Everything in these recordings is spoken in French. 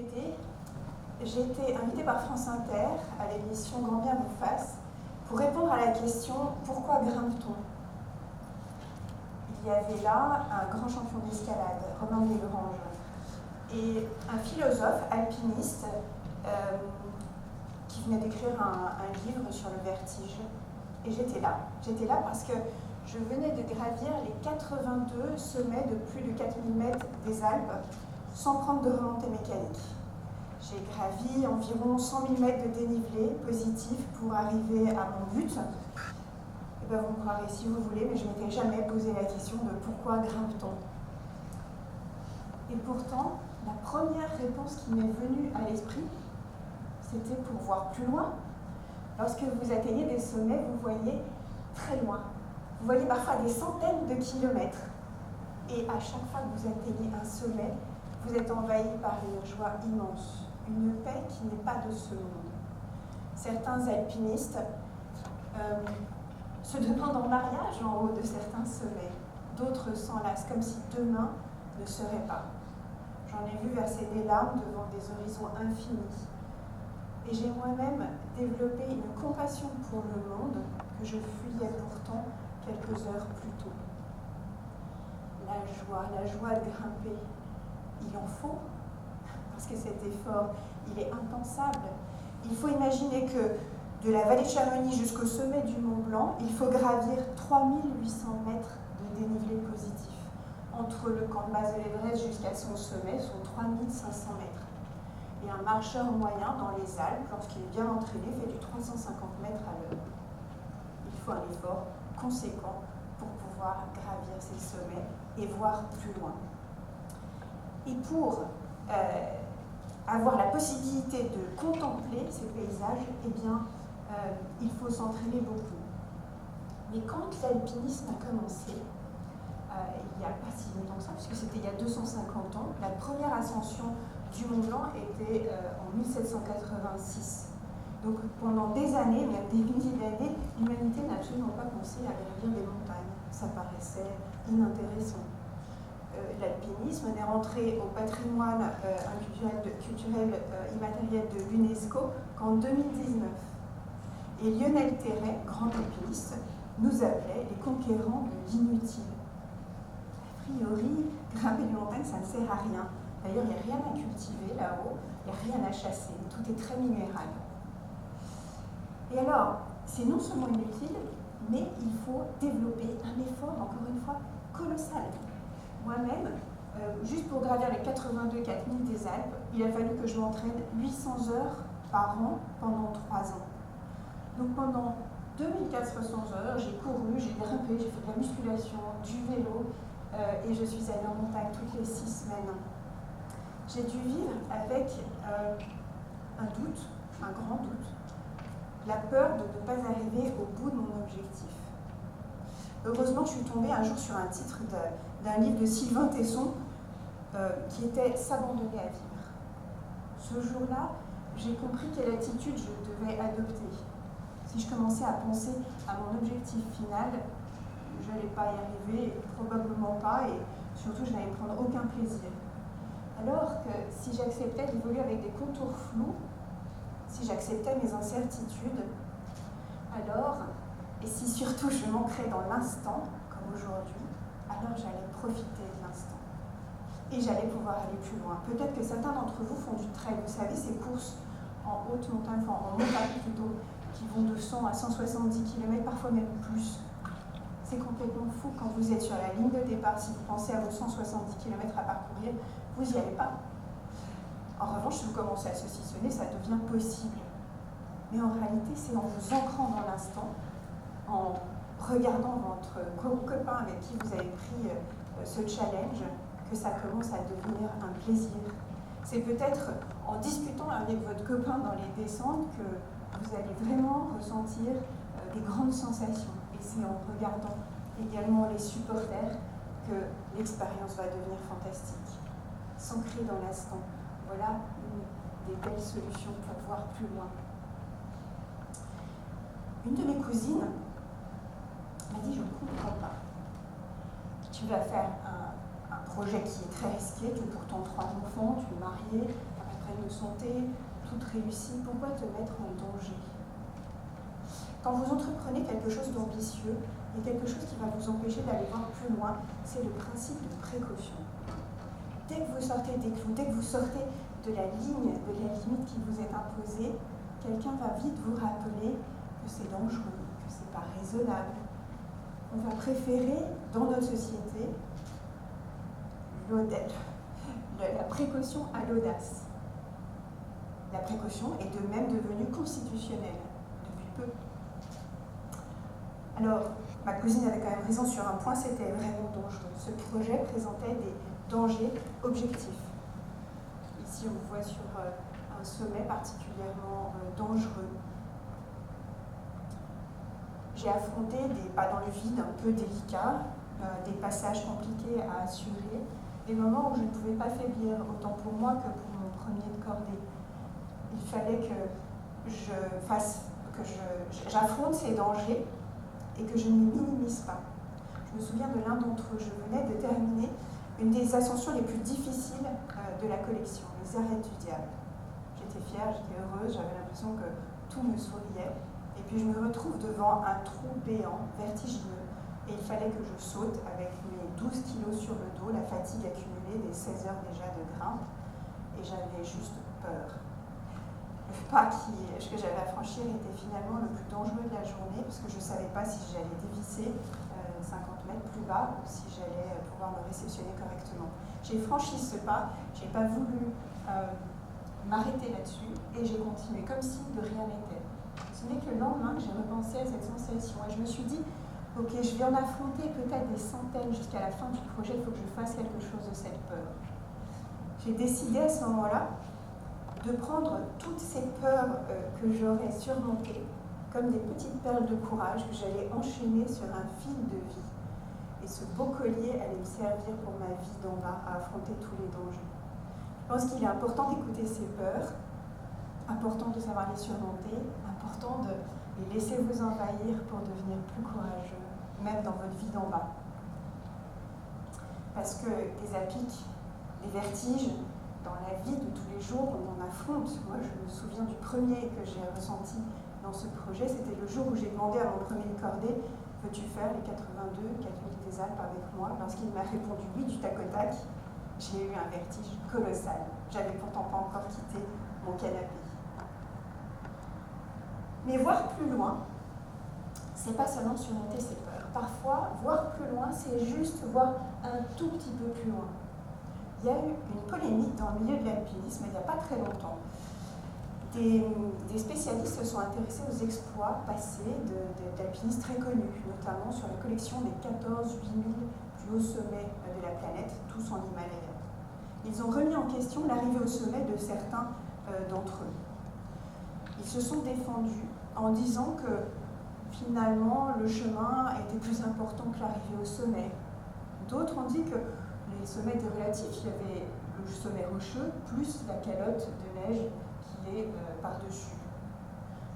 été, j'ai été invitée par France Inter à l'émission Grand bien vous fasse pour répondre à la question « Pourquoi grimpe-t-on » Il y avait là un grand champion d'escalade, Romain Desgranges, et un philosophe alpiniste qui venait d'écrire un livre sur le vertige. Et j'étais là. J'étais là parce que je venais de gravir les 82 sommets de plus de 4000 mètres des Alpes sans prendre de remontée mécanique. J'ai gravi environ 100 000 mètres de dénivelé positif pour arriver à mon but. Et bien vous me croirez si vous voulez, mais je ne m'étais jamais posé la question de pourquoi grimpe-t-on. Et pourtant, la première réponse qui m'est venue à l'esprit, c'était pour voir plus loin. Lorsque vous atteignez des sommets, vous voyez très loin. Vous voyez parfois des centaines de kilomètres. Et à chaque fois que vous atteignez un sommet, vous êtes envahi par une joie immense, une paix qui n'est pas de ce monde. Certains alpinistes se demandent en mariage en haut de certains sommets. D'autres s'enlacent comme si demain ne serait pas. J'en ai vu verser des larmes devant des horizons infinis. Et j'ai moi-même développé une compassion pour le monde que je fuyais pourtant quelques heures plus tôt. La joie de grimper, il en faut, parce que cet effort, il est impensable. Il faut imaginer que de la vallée de Chamonix jusqu'au sommet du Mont Blanc, il faut gravir 3800 mètres de dénivelé positif. Entre le camp de base de l'Everest jusqu'à son sommet sont 3500 mètres. Et un marcheur moyen dans les Alpes, lorsqu'il est bien entraîné, fait du 350 mètres à l'heure. Il faut un effort conséquent pour pouvoir gravir ces sommets et voir plus loin. Et pour avoir la possibilité de contempler ces paysages, eh bien, il faut s'entraîner beaucoup. Mais quand l'alpinisme a commencé, il n'y a pas si longtemps que ça, puisque c'était il y a 250 ans, la première ascension du Mont Blanc était en 1786. Donc pendant des années, même des milliers d'années, l'humanité n'a absolument pas pensé à gravir des montagnes. Ça paraissait inintéressant. L'alpinisme n'est rentré au patrimoine culturel immatériel de l'UNESCO qu'en 2019. Et Lionel Terray, grand alpiniste, nous appelait les conquérants de l'inutile. A priori, grimper une montagne, ça ne sert à rien. D'ailleurs, il n'y a rien à cultiver là-haut, il n'y a rien à chasser, tout est très minéral. Et alors, c'est non seulement inutile, mais il faut développer un effort, encore une fois, colossal. Moi-même, juste pour gravir les 82 4000 des Alpes, il a fallu que je m'entraîne 800 heures par an pendant 3 ans. Donc pendant 2400 heures, j'ai couru, j'ai grimpé, j'ai fait de la musculation, du vélo, et je suis allée en montagne toutes les 6 semaines. J'ai dû vivre avec un doute, un grand doute, la peur de ne pas arriver au bout de mon objectif. Heureusement, je suis tombée un jour sur un titre d'un livre de Sylvain Tesson qui était « S'abandonner à vivre ». Ce jour-là, j'ai compris quelle attitude je devais adopter. Si je commençais à penser à mon objectif final, je n'allais pas y arriver, probablement pas, et surtout, je n'allais prendre aucun plaisir. Alors que si j'acceptais d'évoluer avec des contours flous, si j'acceptais mes incertitudes, alors, et si surtout je m'ancrais dans l'instant, comme aujourd'hui, alors j'allais profiter de l'instant. Et j'allais pouvoir aller plus loin. Peut-être que certains d'entre vous font du trail, vous savez, ces courses en haute montagne, enfin en montagne plutôt, qui vont de 100 à 170 km, parfois même plus. C'est complètement fou quand vous êtes sur la ligne de départ, si vous pensez à vos 170 km à parcourir, vous n'y allez pas. En revanche, si vous commencez à saucissonner, ça devient possible. Mais en réalité, c'est en vous ancrant dans l'instant, en regardant votre copain avec qui vous avez pris ce challenge, que ça commence à devenir un plaisir. C'est peut-être en discutant avec votre copain dans les descentes que vous allez vraiment ressentir des grandes sensations. Et c'est en regardant également les supporters que l'expérience va devenir fantastique. S'ancrer dans l'instant, voilà une des belles solutions pour voir plus loin. Une de mes cousines m'a dit « Je ne comprends pas. Tu vas faire un projet qui est très risqué, tu as pourtant 3 enfants, tu es marié, tu as à peu près pleine de santé, toute réussie, pourquoi te mettre en danger? Quand vous entreprenez quelque chose d'ambitieux, il y a quelque chose qui va vous empêcher d'aller voir plus loin, c'est le principe de précaution. Dès que vous sortez des clous, dès que vous sortez de la ligne, de la limite qui vous est imposée, quelqu'un va vite vous rappeler que c'est dangereux, que c'est pas raisonnable. On va préférer, dans notre société, la précaution à l'audace. La précaution est de même devenue constitutionnelle depuis peu. Alors, ma cousine avait quand même raison sur un point, c'était vraiment dangereux. Ce projet présentait des dangers objectifs. Ici, on voit sur un sommet particulièrement dangereux. J'ai affronté des pas dans le vide un peu délicats, des passages compliqués à assurer, des moments où je ne pouvais pas faiblir, autant pour moi que pour mon premier de cordée. Il fallait que j'affronte ces dangers et que je ne les minimise pas. Je me souviens de l'un d'entre eux. Je venais de terminer une des ascensions les plus difficiles de la collection, les arêtes du diable. J'étais fière, j'étais heureuse, j'avais l'impression que tout me souriait. Et puis je me retrouve devant un trou béant, vertigineux, et il fallait que je saute avec mes 12 kilos sur le dos, la fatigue accumulée des 16 heures déjà de grimpe, et j'avais juste peur. Le pas que j'avais à franchir était finalement le plus dangereux de la journée, parce que je ne savais pas si j'allais dévisser 50 mètres plus bas ou si j'allais pouvoir me réceptionner correctement. J'ai franchi ce pas, je n'ai pas voulu m'arrêter là-dessus, et j'ai continué comme si de rien n'était. Ce n'est que le lendemain que j'ai repensé à cette sensation, et je me suis dit, ok, je vais en affronter peut-être des centaines jusqu'à la fin du projet, il faut que je fasse quelque chose de cette peur. J'ai décidé à ce moment-là de prendre toutes ces peurs que j'aurais surmontées comme des petites perles de courage que j'allais enchaîner sur un fil de vie. Et ce beau collier allait me servir pour ma vie d'en bas à affronter tous les dangers. Je pense qu'il est important d'écouter ces peurs, important de savoir les surmonter, important de les laisser vous envahir pour devenir plus courageux, même dans votre vie d'en bas. Parce que les apics, les vertiges, dans la vie de tous les jours, on en affronte. Moi, je me souviens du premier que j'ai ressenti dans ce projet, c'était le jour où j'ai demandé à mon premier de cordée, veux-tu faire les 82 4000 des Alpes avec moi? Lorsqu'il m'a répondu oui du tac au tac, j'ai eu un vertige colossal. J'avais pourtant pas encore quitté mon canapé. Mais voir plus loin, c'est pas seulement surmonter ses peurs. Parfois, voir plus loin, c'est juste voir un tout petit peu plus loin. Il y a eu une polémique dans le milieu de l'alpinisme il n'y a pas très longtemps. Des spécialistes se sont intéressés aux exploits passés d'alpinistes très connus, notamment sur la collection des 14 8000 plus hauts sommets de la planète, tous en Himalaya. Ils ont remis en question l'arrivée au sommet de certains d'entre eux. Ils se sont défendus en disant que finalement le chemin était plus important que l'arrivée au sommet. D'autres ont dit que les sommets étaient relatifs, il y avait le sommet rocheux plus la calotte de neige qui est par-dessus.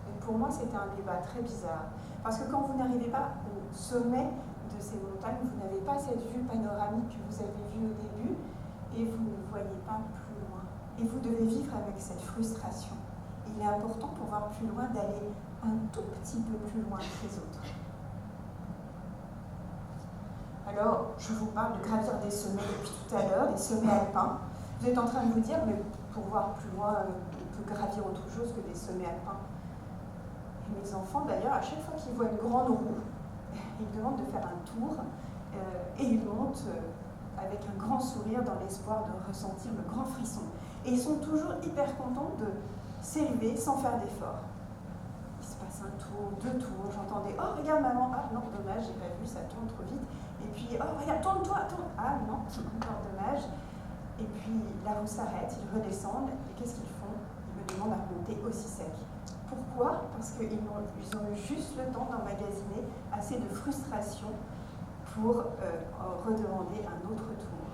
Et pour moi, c'était un débat très bizarre. Parce que quand vous n'arrivez pas au sommet de ces montagnes, vous n'avez pas cette vue panoramique que vous avez vue au début et vous ne voyez pas plus loin. Et vous devez vivre avec cette frustration. Il est important pour voir plus loin d'aller un tout petit peu plus loin que les autres. Alors, je vous parle de gravir des sommets depuis tout à l'heure, des sommets alpins. Vous êtes en train de vous dire, mais pour voir plus loin, on peut gravir autre chose que des sommets alpins. Et mes enfants, d'ailleurs, à chaque fois qu'ils voient une grande roue, ils me demandent de faire un tour et ils montent avec un grand sourire dans l'espoir de ressentir le grand frisson. Et ils sont toujours hyper contents de s'élever sans faire d'effort. Il se passe un tour, 2 tours, j'entendais « Oh, regarde maman, ah non, dommage, j'ai pas vu, ça tourne trop vite. » Et puis « Oh, regarde, tourne-toi, tourne. » Ah non, encore dommage. Et puis la roue s'arrête, ils redescendent, et qu'est-ce qu'ils font? Ils me demandent à remonter aussi sec. Pourquoi? Parce qu'ils ont eu juste le temps d'emmagasiner assez de frustration pour redemander un autre tour.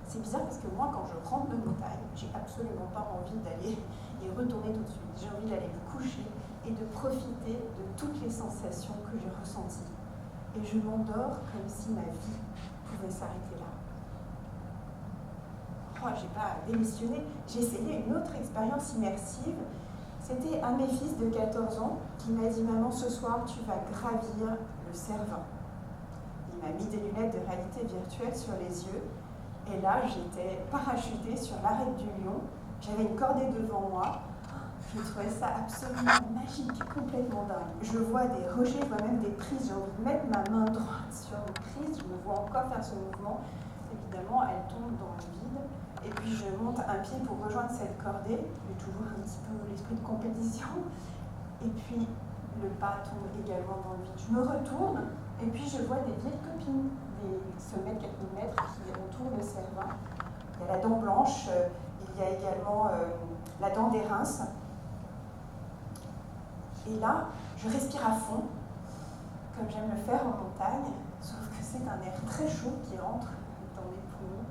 C'est bizarre parce que moi, quand je rentre de montagne, j'ai absolument pas envie d'aller y retourner tout de suite. J'ai envie d'aller me coucher et de profiter de toutes les sensations que j'ai ressenties. Et je m'endors comme si ma vie pouvait s'arrêter là. moi, je n'ai pas démissionné, j'ai essayé une autre expérience immersive. C'était un de mes fils de 14 ans qui m'a dit « Maman, ce soir, tu vas gravir le Cervin ». Il m'a mis des lunettes de réalité virtuelle sur les yeux. Et là, j'étais parachutée sur l'arête du lion. J'avais une cordée devant moi. Je trouvais ça absolument magique, complètement dingue. Je vois des rejets, je vois même des prises. J'ai envie de mettre ma main droite sur une prise. Je me vois encore faire ce mouvement. Évidemment, elle tombe dans le vide. Et puis, je monte un pied pour rejoindre cette cordée. J'ai toujours un petit peu l'esprit de compétition. Et puis, le pas tombe également dans le vide. Je me retourne. Et puis, je vois des vieilles copines, des sommets de 4000 mètres qui entourent le Cervin. Il y a la dent blanche, il y a également la dent des Reims. Et là, je respire à fond, comme j'aime le faire en montagne, sauf que c'est un air très chaud qui entre dans mes poumons.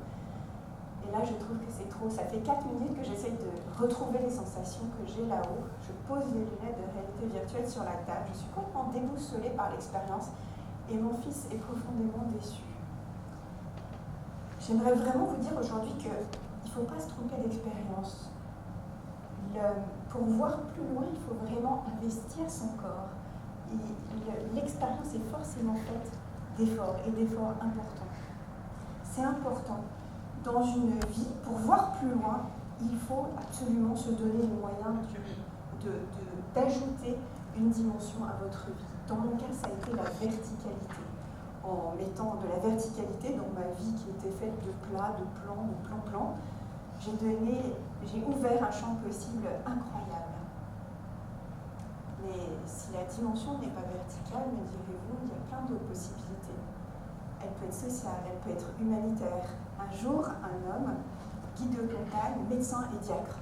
Et là, je trouve que c'est trop. Ça fait 4 minutes que j'essaye de retrouver les sensations que j'ai là-haut. Je pose les lunettes de réalité virtuelle sur la table. Je suis complètement déboussolée par l'expérience. Et mon fils est profondément déçu. J'aimerais vraiment vous dire aujourd'hui qu'il ne faut pas se tromper d'expérience. Pour voir plus loin, il faut vraiment investir son corps. L'expérience est forcément faite d'efforts et d'efforts importants. C'est important. Dans une vie, pour voir plus loin, il faut absolument se donner les moyens d'ajouter une dimension à votre vie. Dans mon cas, ça a été la verticalité. En mettant de la verticalité dans ma vie qui était faite de plats, de plans, j'ai ouvert un champ possible incroyable. Mais si la dimension n'est pas verticale, me direz-vous, il y a plein d'autres possibilités. Elle peut être sociale, elle peut être humanitaire. Un jour, un homme, guide de montagne, médecin et diacre,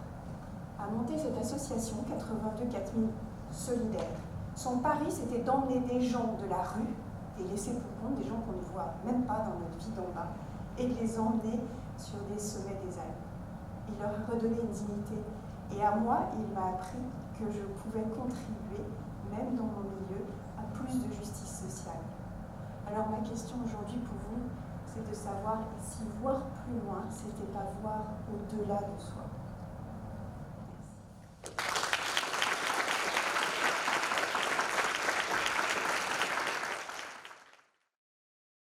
a monté cette association 82 4000 solidaires. Son pari, c'était d'emmener des gens de la rue, des laissés pour compte, des gens qu'on ne voit même pas dans notre vie d'en bas, et de les emmener sur des sommets des Alpes. Il leur a redonné une dignité. Et à moi, il m'a appris que je pouvais contribuer, même dans mon milieu, à plus de justice sociale. Alors ma question aujourd'hui pour vous, c'est de savoir si voir plus loin, c'était pas voir au-delà de soi.